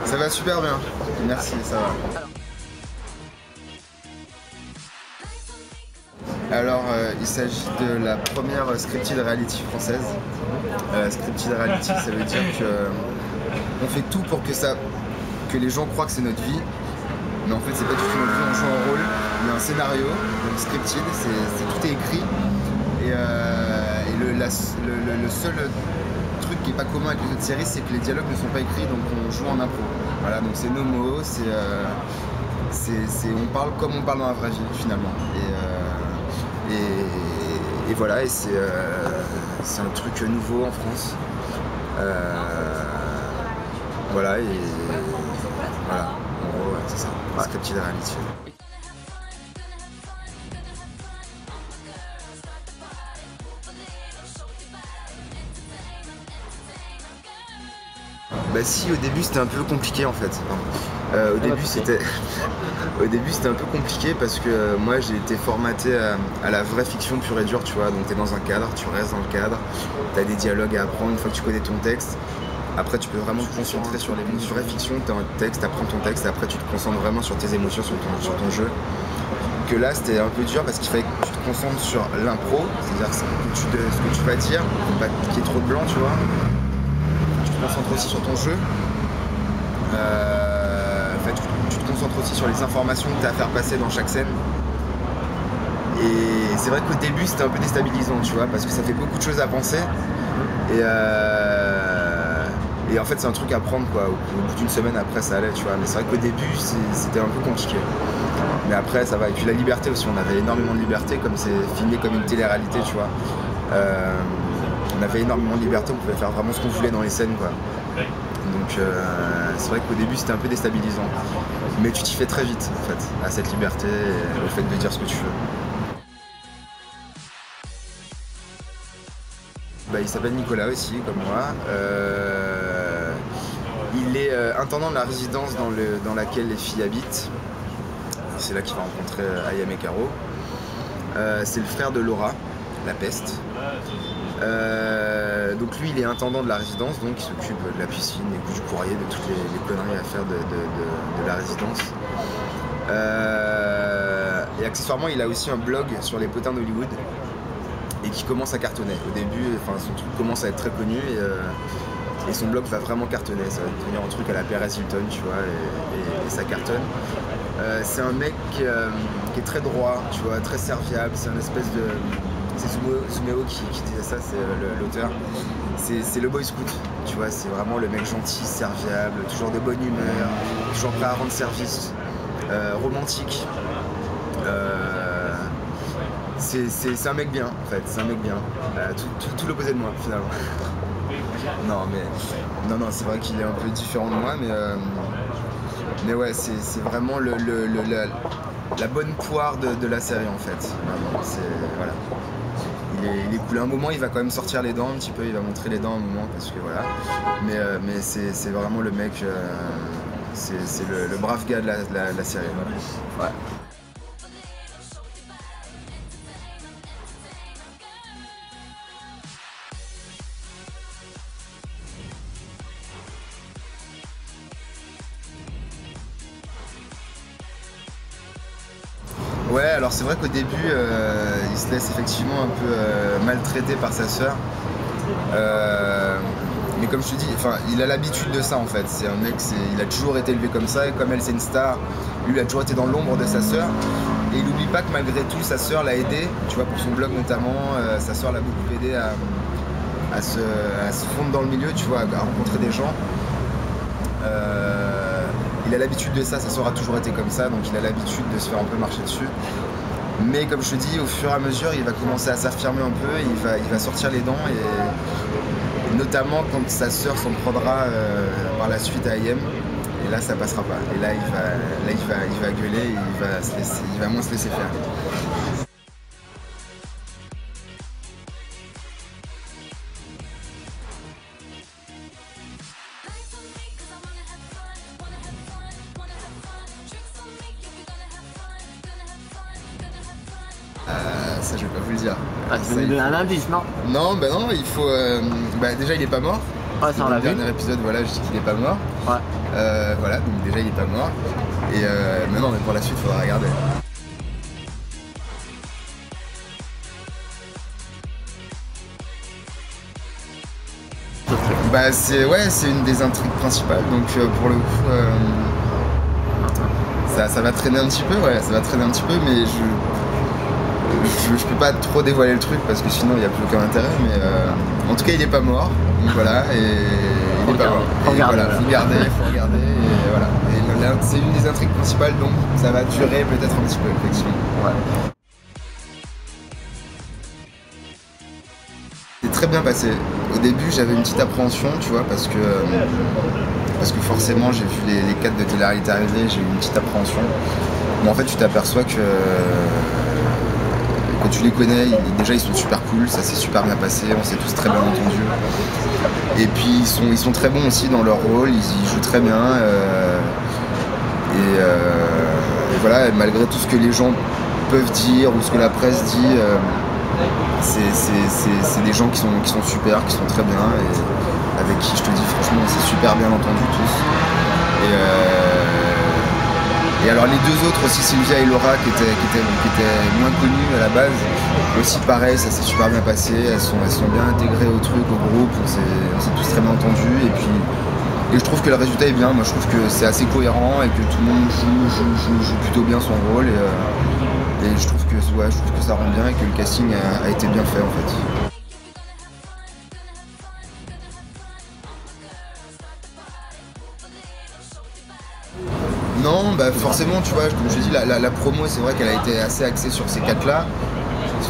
Ça va super bien, merci, ça va. Alors, il s'agit de la première scripted reality française. Scripted reality, ça veut dire que on fait tout pour que les gens croient que c'est notre vie. Mais en fait, c'est pas du tout notre vie, on joue un rôle, il y a un scénario, donc scripted, tout est écrit. Et le seul truc qui est pas commun avec les autres séries, c'est que les dialogues ne sont pas écrits, donc on joue en impro. Voilà, donc c'est nos mots, on parle comme on parle dans la vraie vie finalement. Et voilà, et c'est un truc nouveau en France. Voilà, et voilà, en gros, ouais, c'est ça, scripted reality. Bah si, au début c'était un peu compliqué en fait. Au début c'était un peu compliqué parce que moi j'ai été formaté à la vraie fiction pure et dure, tu vois. Donc t'es dans un cadre, tu restes dans le cadre, t'as des dialogues à apprendre une fois que tu connais ton texte. Après tu peux vraiment te concentrer sur les mots. Vraie fiction, t'as un texte, t'apprends ton texte, et après tu te concentres vraiment sur tes émotions, sur ton jeu. Que là c'était un peu dur parce qu'il fallait que tu te concentres sur l'impro, c'est-à-dire ce que tu vas dire, faut pas qu'il y ait trop de blanc, tu vois. Tu te concentres aussi sur ton jeu. Tu te concentres aussi sur les informations que tu as à faire passer dans chaque scène. Et c'est vrai qu'au début c'était un peu déstabilisant, tu vois, parce que ça fait beaucoup de choses à penser. Et en fait c'est un truc à prendre quoi. Au bout d'une semaine après ça allait, tu vois. Mais c'est vrai qu'au début c'était un peu compliqué. Mais après ça va. Et puis la liberté aussi, on avait énormément de liberté, comme c'est filmé comme une télé-réalité, tu vois. On avait énormément de liberté, on pouvait faire vraiment ce qu'on voulait dans les scènes quoi. Donc c'est vrai qu'au début c'était un peu déstabilisant. Mais tu t'y fais très vite en fait, à cette liberté et au fait de dire ce que tu veux. Bah, il s'appelle Nicolas aussi, comme moi. Il est intendant de la résidence dans laquelle les filles habitent. C'est là qu'il va rencontrer Ayam et Caro. C'est le frère de Laura, la peste. Donc lui il est intendant de la résidence, donc il s'occupe de la piscine, du courrier, de toutes les conneries à faire de la résidence. Et accessoirement il a aussi un blog sur les potins d'Hollywood et qui commence à cartonner. Au début, enfin, son truc commence à être très connu et son blog va vraiment cartonner. Ça va devenir un truc à la Perez Hilton, tu vois, et ça cartonne. C'est un mec qui est très droit, tu vois, très serviable. C'est un espèce de... C'est Zumeo qui disait ça, c'est l'auteur. C'est le boy scout, tu vois, c'est vraiment le mec gentil, serviable, toujours de bonne humeur, toujours prêt à rendre service, romantique. C'est un mec bien, en fait, c'est un mec bien. Tout l'opposé de moi, finalement. Non, c'est vrai qu'il est un peu différent de moi, mais ouais, c'est vraiment la bonne poire de la série, en fait. Vraiment, voilà. Il est cool. À un moment, il va quand même sortir les dents un petit peu, il va montrer les dents un moment, parce que voilà. Mais c'est vraiment le mec, c'est le brave gars de la série. Ouais. Ouais, alors c'est vrai qu'au début, il se laisse effectivement un peu maltraiter par sa sœur. Mais comme je te dis, il a l'habitude de ça en fait. C'est un mec, il a toujours été élevé comme ça. Et comme elle c'est une star, lui il a toujours été dans l'ombre de sa sœur. Et il n'oublie pas que malgré tout, sa sœur l'a aidé, tu vois, pour son blog notamment. Sa sœur l'a beaucoup aidé à se fondre dans le milieu, tu vois, à rencontrer des gens. Il a l'habitude de ça, sa sœur a toujours été comme ça, donc il a l'habitude de se faire un peu marcher dessus. Mais comme je te dis, au fur et à mesure, il va commencer à s'affirmer un peu, il va sortir les dents, et notamment quand sa sœur s'en prendra par la suite à Ayem, et là ça passera pas. Et là il va gueuler, et il va moins se laisser faire. Ça je vais pas vous le dire. Ah, tu peux nous donner un indice, non? Non, bah non, il faut... déjà il est pas mort, Ouais, ça on l'a vu. Dans le dernier épisode, voilà, je dis qu'il est pas mort. Ouais. Voilà, donc déjà il est pas mort. Et maintenant, mais pour la suite, il faudra regarder. Bah c'est une des intrigues principales, donc pour le coup ça va traîner un petit peu, mais je peux pas trop dévoiler le truc parce que sinon il n'y a plus aucun intérêt, mais en tout cas il est pas mort, donc voilà, et il est pas mort. Faut regarder, faut regarder, et voilà. Et c'est une des intrigues principales, donc ça va durer peut-être un petit peu, effectivement. Ouais. C'est très bien passé. Au début j'avais une petite appréhension, tu vois, parce que forcément j'ai vu les 4 de télé-réalité arriver, j'ai eu une petite appréhension. Mais en fait tu t'aperçois que quand tu les connais, déjà ils sont super cool, ça s'est super bien passé, on s'est tous très bien entendus. Et puis ils sont très bons aussi dans leur rôle, ils jouent très bien. Et voilà, et malgré tout ce que les gens peuvent dire ou ce que la presse dit, c'est des gens qui sont super, qui sont très bien et avec qui je te dis franchement on s'est super bien entendus tous. Et alors les deux autres aussi, Sylvia et Laura qui étaient moins connues à la base, aussi pareil, ça s'est super bien passé, elles sont bien intégrées au truc, au groupe, on s'est tous très bien entendus et je trouve que le résultat est bien. Moi je trouve que c'est assez cohérent et que tout le monde joue plutôt bien son rôle et je trouve que ça rend bien et que le casting a été bien fait en fait. Non, bah forcément, tu vois, comme je dis, la promo, c'est vrai qu'elle a été assez axée sur ces 4-là.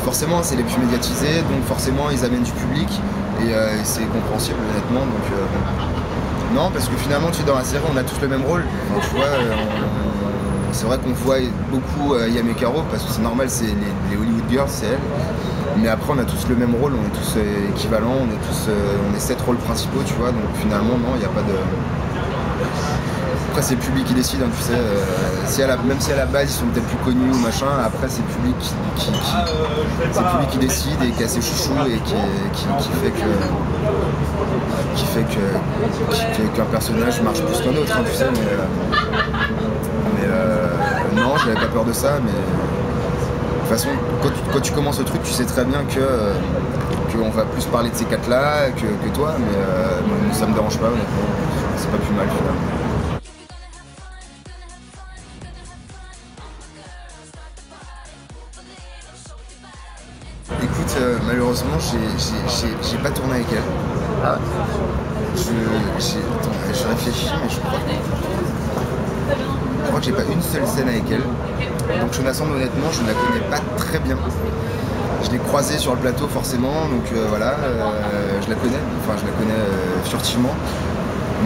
Forcément, c'est les plus médiatisés, donc forcément, ils amènent du public, et c'est compréhensible, honnêtement. Donc, non, parce que finalement, dans la série, on a tous le même rôle. Donc, tu vois, c'est vrai qu'on voit beaucoup Yame Karo, parce que c'est normal, c'est les Hollywood Girls, c'est elle. Mais après, on a tous le même rôle, on est tous équivalents, on est 7 rôles principaux, tu vois, donc finalement, non, il n'y a pas de... Après c'est le public qui décide, hein, tu sais, même si à la base ils sont peut-être plus connus ou machin, après c'est le public qui décide et qui est assez chouchou et qui fait qu'un personnage marche plus qu'un autre, hein, tu sais, mais non, j'avais pas peur de ça, mais de toute façon quand tu commences le truc tu sais très bien qu'on va plus parler de ces 4-là que toi, mais ça me dérange pas, honnêtement, c'est pas plus mal finalement. Écoute, malheureusement, j'ai pas tourné avec elle. Ah ouais. Je réfléchis, mais je crois que j'ai pas une seule scène avec elle. Donc Shona Sand, honnêtement, je ne la connais pas très bien. Je l'ai croisée sur le plateau forcément, donc voilà, je la connais furtivement.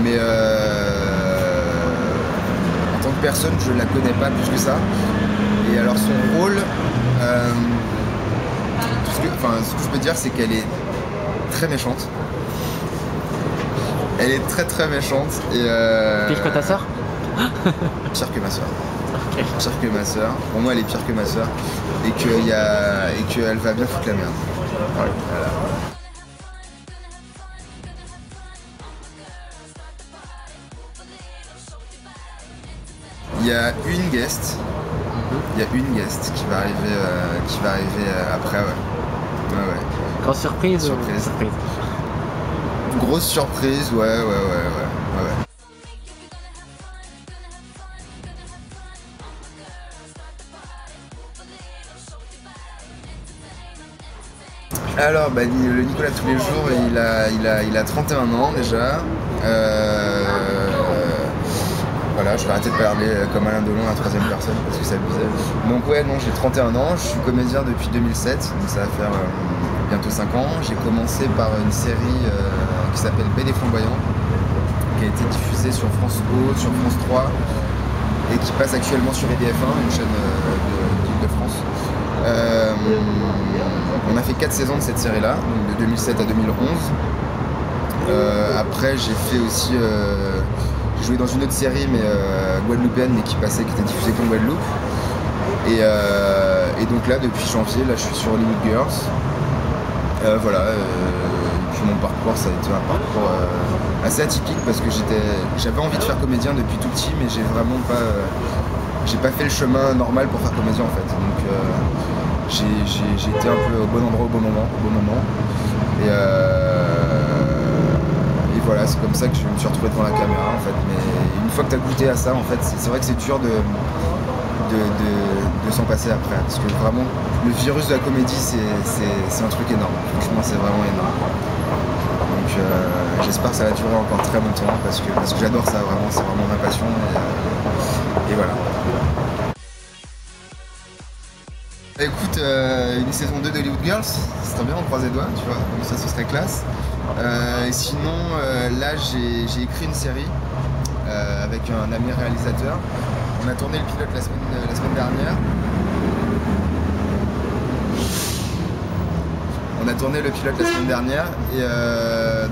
Mais en tant que personne, je la connais pas plus que ça. Et alors son rôle... ce que je peux dire, c'est qu'elle est très méchante. Elle est très très méchante et Pire que ta sœur? Pire que ma sœur. Okay. Pire que ma sœur. Pour moi, elle est pire que ma sœur et qu'elle va bien foutre la merde. Ouais, voilà. Il y a une guest. Qui va arriver après, ouais. Ouais. Grosse surprise. Surprise. Grosse surprise, ouais. Alors, bah, le Nicolas de tous les jours, il a 31 ans déjà. Voilà, je vais arrêter de parler comme Alain Delon à la troisième personne parce que ça abusait. Donc ouais, non, j'ai 31 ans, je suis comédien depuis 2007, donc ça va faire bientôt 5 ans. J'ai commencé par une série qui s'appelle B des Flamboyants, qui a été diffusée sur France O, sur France 3 et qui passe actuellement sur EDF1, une chaîne d'Île-de-France. On a fait 4 saisons de cette série-là, donc de 2007 à 2011. Après, j'ai fait aussi... j'ai joué dans une autre série, mais guadeloupéenne, mais qui était diffusée qu'en Guadeloupe. Et donc là, depuis janvier, là, je suis sur Hollywood Girls. Voilà. Puis mon parcours, ça a été un parcours assez atypique parce que j'avais envie de faire comédien depuis tout petit, mais j'ai vraiment pas, j'ai pas fait le chemin normal pour faire comédien en fait. Donc j'ai été un peu au bon endroit au bon moment. Et voilà, c'est comme ça que je me suis retrouvé devant la caméra en fait. Mais une fois que tu as goûté à ça, en fait, c'est vrai que c'est dur de s'en passer après. Parce que vraiment, le virus de la comédie, c'est un truc énorme. Franchement, c'est vraiment énorme. Donc j'espère que ça va durer encore très longtemps parce que j'adore ça vraiment, c'est vraiment ma passion. Et voilà. Écoute, une saison 2 d'Hollywood Girls, c'est très bien, on croise les doigts, tu vois, donc ça ce serait classe. Et sinon, là j'ai écrit une série avec un ami réalisateur. On a tourné le pilote la semaine dernière. Et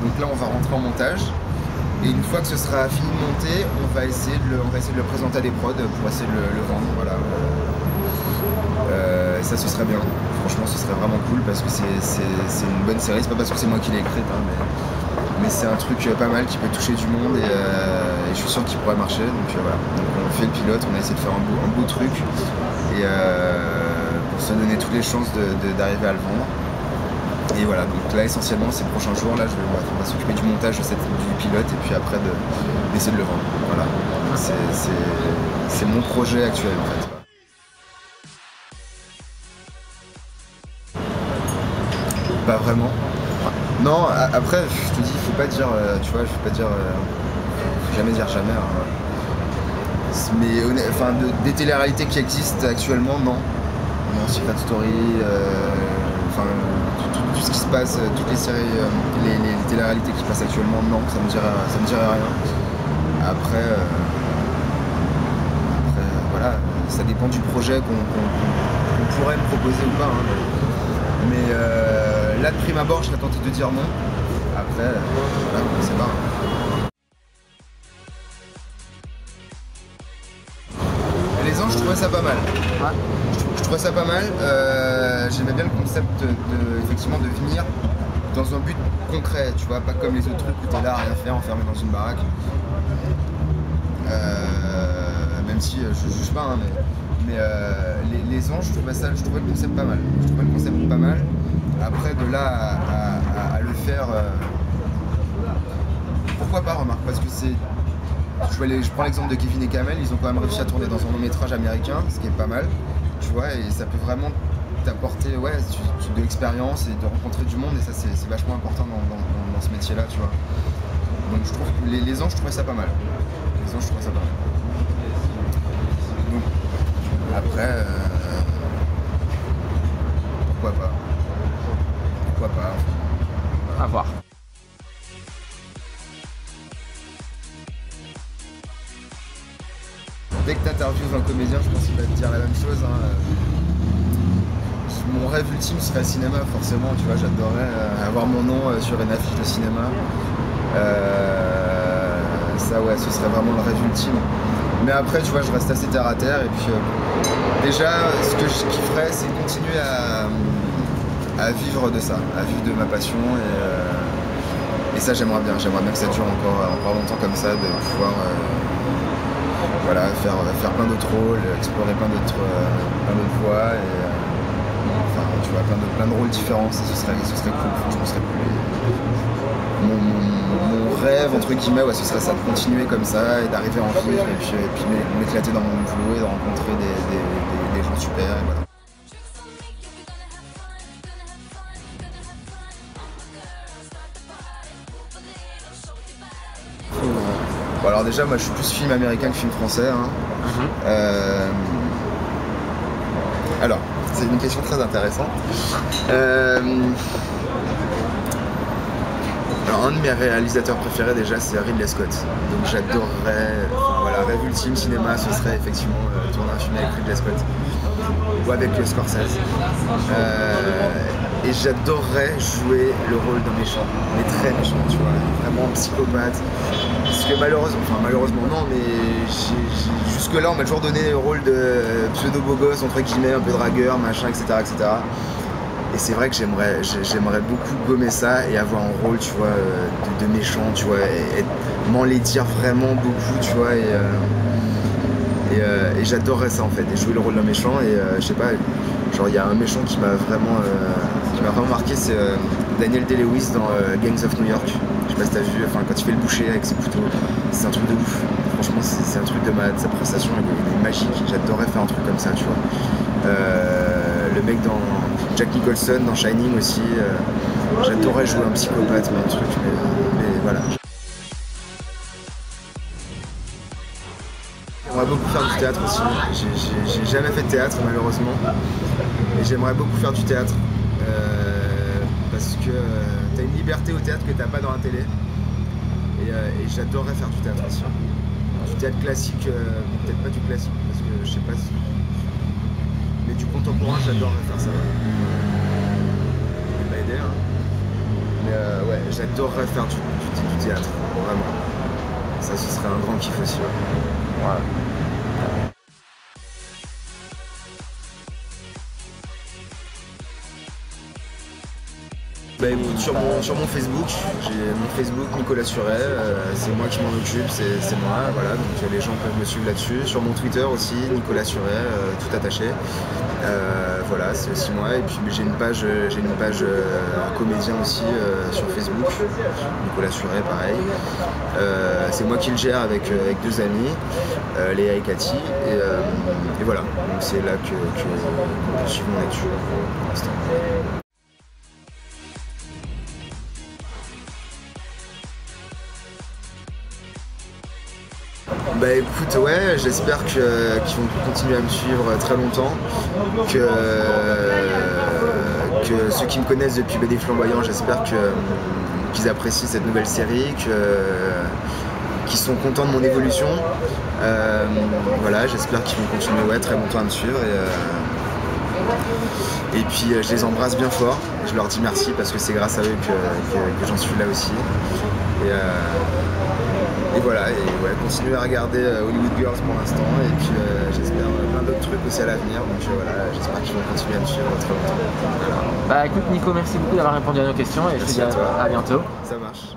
donc là on va rentrer en montage. Et une fois que ce sera fini de monter, on va essayer de le présenter à des prods pour essayer de le vendre. Voilà. Ça ce serait bien. Franchement ce serait vraiment cool parce que c'est une bonne série. C'est pas parce que c'est moi qui l'ai écrite, hein, mais c'est un truc pas mal qui peut toucher du monde et je suis sûr qu'il pourrait marcher. Donc voilà. Donc on fait le pilote, on a essayé de faire un beau truc et pour se donner toutes les chances d'arriver à le vendre. Et voilà, donc là essentiellement ces prochains jours, là on va s'occuper du montage du pilote et puis après d'essayer de le vendre. Voilà. C'est mon projet actuel en fait. Pas vraiment. Non, après je te dis, il faut pas dire, tu vois, faut jamais dire jamais. Hein. Mais enfin, des téléréalités qui existent actuellement, non. Non, Secret Story, enfin tout ce qui se passe, toutes les séries, les téléréalités qui se passent actuellement, non, ça me dirait rien. Après, voilà, ça dépend du projet qu'on pourrait me proposer ou pas. Hein. Mais là, de prime abord, je serais tenté de dire non. Après, voilà, on sait pas. Les anges, je trouvais ça pas mal. Ouais. Je trouvais ça pas mal. J'aimais bien le concept effectivement de venir dans un but concret, tu vois, pas comme les autres trucs où t'es là à rien faire, enfermé dans une baraque. Même si je juge pas, hein, mais les anges, je trouvais le concept pas mal. Après, de là à le faire, pourquoi pas, remarque, parce que c'est. Je prends l'exemple de Kevin et Kamel, ils ont quand même réussi à tourner dans un long métrage américain, ce qui est pas mal, tu vois, et ça peut vraiment t'apporter de l'expérience et de rencontrer du monde, et ça c'est vachement important dans ce métier-là, tu vois. Donc je trouve que les anges, je trouvais ça pas mal. Donc, après, pourquoi pas. À voir. Dès que tu interviews un comédien, je pense qu'il va te dire la même chose. Hein. Mon rêve ultime serait le cinéma, forcément. Tu vois, j'adorerais avoir mon nom sur une affiche de cinéma. Ça, ouais, ce serait vraiment le rêve ultime. Mais après, tu vois, je reste assez terre à terre. Et puis, déjà, ce que je kifferais, c'est continuer à vivre de ça, à vivre de ma passion. Et ça, j'aimerais bien que ça dure encore longtemps comme ça, de pouvoir. Voilà, faire plein d'autres rôles, explorer plein d'autres voies et enfin tu vois plein de rôles différents, ça, ce serait cool, franchement ce serait cool. Mon rêve entre guillemets, ouais, ce serait ça, de continuer comme ça et d'arriver à en vivre et puis m'éclater dans mon boulot et de rencontrer des gens super et voilà. Bon, alors déjà moi je suis plus film américain que film français. Hein. Alors, c'est une question très intéressante. Alors un de mes réalisateurs préférés déjà c'est Ridley Scott. Donc j'adorerais, voilà, rêve ultime cinéma, ce serait effectivement tourner un film avec Ridley Scott. Ou avec Scorsese. Et j'adorerais jouer le rôle d'un méchant, mais très méchant, tu vois, vraiment psychopathe. Parce que malheureusement non, mais jusque-là on m'a toujours donné le rôle de pseudo beau gosse, entre guillemets, un peu dragueur, machin, etc. Et c'est vrai que j'aimerais beaucoup gommer ça et avoir un rôle, tu vois, de méchant, tu vois, et m'en les dire vraiment beaucoup, tu vois, et j'adorerais ça en fait, et jouer le rôle d'un méchant. Et je sais pas, genre il y a un méchant qui m'a vraiment marqué, c'est Daniel Day-Lewis dans Gangs of New York. Je sais pas si t'as vu, enfin quand il fait le boucher avec ses couteaux, c'est un truc de ouf. Franchement c'est un truc de malade, sa prestation elle est magique. J'adorerais faire un truc comme ça, tu vois. Le mec dans Jack Nicholson dans Shining aussi, j'adorerais jouer un psychopathe, mais un truc, mais voilà. J'aimerais beaucoup faire du théâtre aussi. J'ai jamais fait de théâtre malheureusement, et j'aimerais beaucoup faire du théâtre parce que t'as une liberté au théâtre que t'as pas dans la télé, et j'adorerais faire du théâtre aussi. Du théâtre classique, peut-être pas du classique parce que je sais pas si... Mais du contemporain, j'adorerais faire ça. Ça m'a aidé, hein. Mais ouais, j'adorerais faire du théâtre, vraiment. Ça, ce serait un grand kiff aussi. Ouais. Ouais. Bah écoute, sur mon Facebook, j'ai mon Facebook Nicolas Suret, c'est moi qui m'en occupe, c'est moi, voilà, donc les gens peuvent me suivre là-dessus. Sur mon Twitter aussi, Nicolas Suret, tout attaché. Voilà, c'est aussi moi. Et puis j'ai une page comédien aussi sur Facebook, Nicolas Suret, pareil. C'est moi qui le gère avec deux amis, Léa et Cathy, et voilà. Donc c'est là qu'on peut suivre mon actu pour l'instant. Bah écoute, ouais, j'espère qu'ils vont continuer à me suivre très longtemps, que ceux qui me connaissent depuis BD Flamboyant, j'espère qu'ils apprécient cette nouvelle série, qu'ils sont contents de mon évolution. Voilà, j'espère qu'ils vont continuer très longtemps à me suivre, et puis je les embrasse bien fort, je leur dis merci parce que c'est grâce à eux que j'en suis là aussi. Et voilà, et ouais, continuer à regarder Hollywood Girls pour l'instant, et puis j'espère plein d'autres trucs aussi à l'avenir, donc voilà, j'espère qu'ils vont continuer à me suivre très longtemps. Voilà. Bah écoute Nico, merci beaucoup d'avoir répondu à nos questions, et je te dis à bientôt. Ça marche.